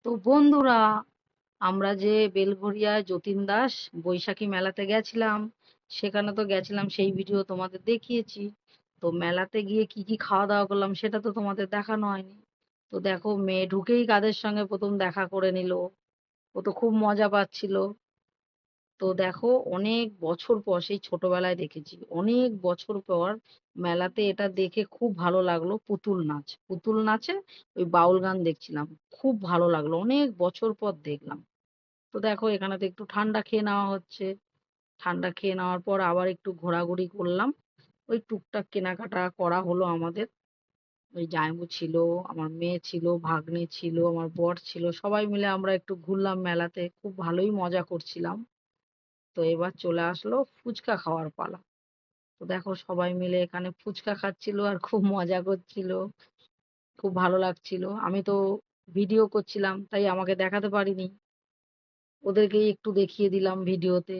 তো বন্ধুরা, আমরা যে বেলঘরিয়া যতীন দাস বৈশাখী মেলাতে গেছিলাম, সেখানে তো গেছিলাম, সেই ভিডিও তোমাদের দেখিয়েছি। তো মেলাতে গিয়ে কি কি খাওয়া দাওয়া করলাম সেটা তো তোমাদের দেখানো হয়নি। তো দেখো, মেয়ে ঢুকেই কাদের সঙ্গে প্রথম দেখা করে নিল। ও তো খুব মজা পাচ্ছিল। তো দেখো, অনেক বছর পর, সেই ছোটবেলায় দেখেছি, অনেক বছর পর মেলাতে এটা দেখে খুব ভালো লাগলো। পুতুল নাচ, পুতুল নাচে ওই বাউল গান দেখছিলাম। খুব ভালো লাগলো, অনেক বছর পর দেখলাম। তো দেখো, এখানে তো একটু ঠান্ডা খেয়ে নেওয়া হচ্ছে। ঠান্ডা খেয়ে নেওয়ার পর আবার একটু ঘোরাঘুরি করলাম। ওই টুকটাক কেনাকাটা করা হলো আমাদের। ওই জামাইবু ছিল, আমার মেয়ে ছিল, ভাগ্নে ছিল, আমার বর ছিল, সবাই মিলে আমরা একটু ঘুরলাম মেলাতে, খুব ভালোই মজা করছিলাম। তো এবার চলে আসলো ফুচকা খাওয়ার পালা। তো দেখো, সবাই মিলে এখানে ফুচকা খাচ্ছিল আর খুব মজা করছিল। খুব ভালো লাগছিল। আমি তো ভিডিও করছিলাম, তাই আমাকে দেখাতে পারিনি, ওদেরকেই একটু দেখিয়ে দিলাম ভিডিওতে।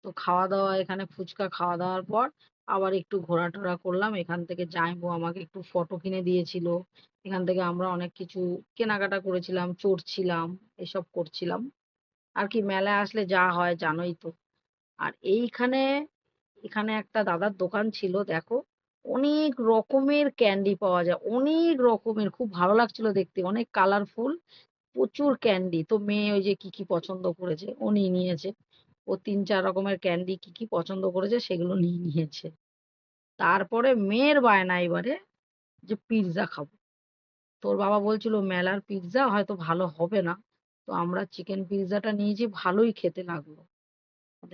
তো খাওয়া দাওয়া, এখানে ফুচকা খাওয়া দাওয়ার পর আবার একটু ঘোরাটোরা করলাম। এখান থেকে জামাইবু আমাকে একটু ফটো কিনে দিয়েছিল। এখান থেকে আমরা অনেক কিছু কেনাকাটা করেছিলাম, চড়ছিলাম, এসব করছিলাম। আর কি, মেলায় আসলে যা হয় জানোই তো। আর এইখানে, এখানে একটা দাদার দোকান ছিল, দেখো, অনেক রকমের ক্যান্ডি পাওয়া যায়, অনেক রকমের, খুব ভালো লাগছিল দেখতে, অনেক কালারফুল, প্রচুর ক্যান্ডি। তো মেয়ে ওই যে কি কি পছন্দ করেছে ও নিয়ে নিয়েছে। ও ৩-৪ রকমের ক্যান্ডি কি কি পছন্দ করেছে সেগুলো নিয়ে নিয়েছে। তারপরে মেয়ের বায়না এবারে, যে পিৎজা খাবো। তোর বাবা বলছিল মেলার পিৎজা হয়তো ভালো হবে না। তো আমরা চিকেন পিৎজাটা নিয়েছি, ভালোই খেতে লাগলো।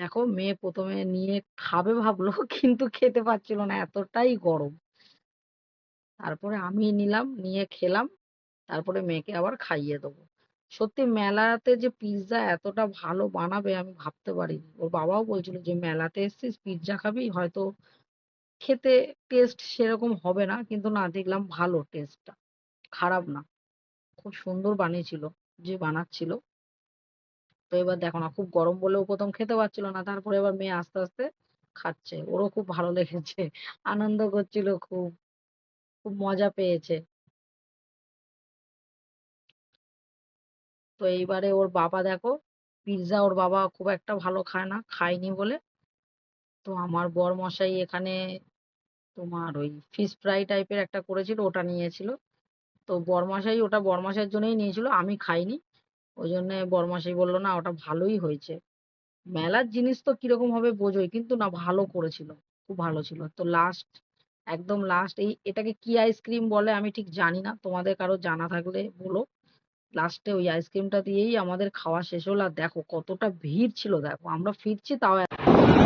দেখো, মেয়ে প্রথমে নিয়ে খাবে ভাবলো, কিন্তু খেতে পারছিল না, এতটাই গরম। তারপরে আমি নিলাম, নিয়ে খেলাম। তারপরে মেয়েকে আবার খাইয়ে দেবো। সত্যি মেলাতে যে পিৎজা এতটা ভালো বানাবে আমি ভাবতে পারিনি। ওর বাবাও বলছিল যে মেলাতে এসেছিস, পিৎজা খাবি, হয়তো খেতে টেস্ট সেরকম হবে না, কিন্তু না, দেখলাম ভালো টেস্টটা, খারাপ না, খুব সুন্দর বানিয়েছিল যে বানাচ্ছিল। তো এবার দেখো না, খুব গরম বলেও প্রথম খেতে পারছিল না, তারপরে এবার মেয়ে আস্তে আস্তে খাচ্ছে, ওরও খুব ভালো লেগেছে, আনন্দ করছিল খুব, খুব মজা পেয়েছে। তো এইবারে ওর বাবা দেখো, পিৎজা ওর বাবা খুব একটা ভালো খায় না, খায়নি বলে, তো আমার বর মশাই এখানে তোমার ওই ফিশ ফ্রাই টাইপের একটা করেছিল, ওটা নিয়েছিল। তো বরমশাই ওটা বরমশাইয়ের জন্যই নিয়েছিল, আমি খাইনি। ওই জন্য বরমশাই বললো না, ওটা ভালোই হয়েছে। মেলার জিনিস তো কিরকম হবে বোঝোই, কিন্তু না, ভালো করেছিল, খুব ভালো ছিল। তো লাস্ট, একদম লাস্ট, এটাকে কি আইসক্রিম বলে আমি ঠিক জানি না, তোমাদের কারো জানা থাকলে বলো। লাস্টে ওই আইসক্রিমটা দিয়েই আমাদের খাওয়া শেষ হলো। আর দেখো কতটা ভিড় ছিল, দেখো আমরা ফিরছি তাও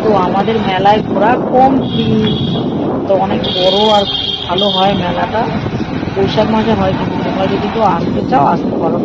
তো আমাদের মেলায় ঘোরা কমপ্লিট। তো অনেক বড় আর খুব ভালো হয় মেলাটা, বৈশাখ মাসে হয়, কিন্তু তোমরা যদি কেউ আসতে চাও আসতে পারো।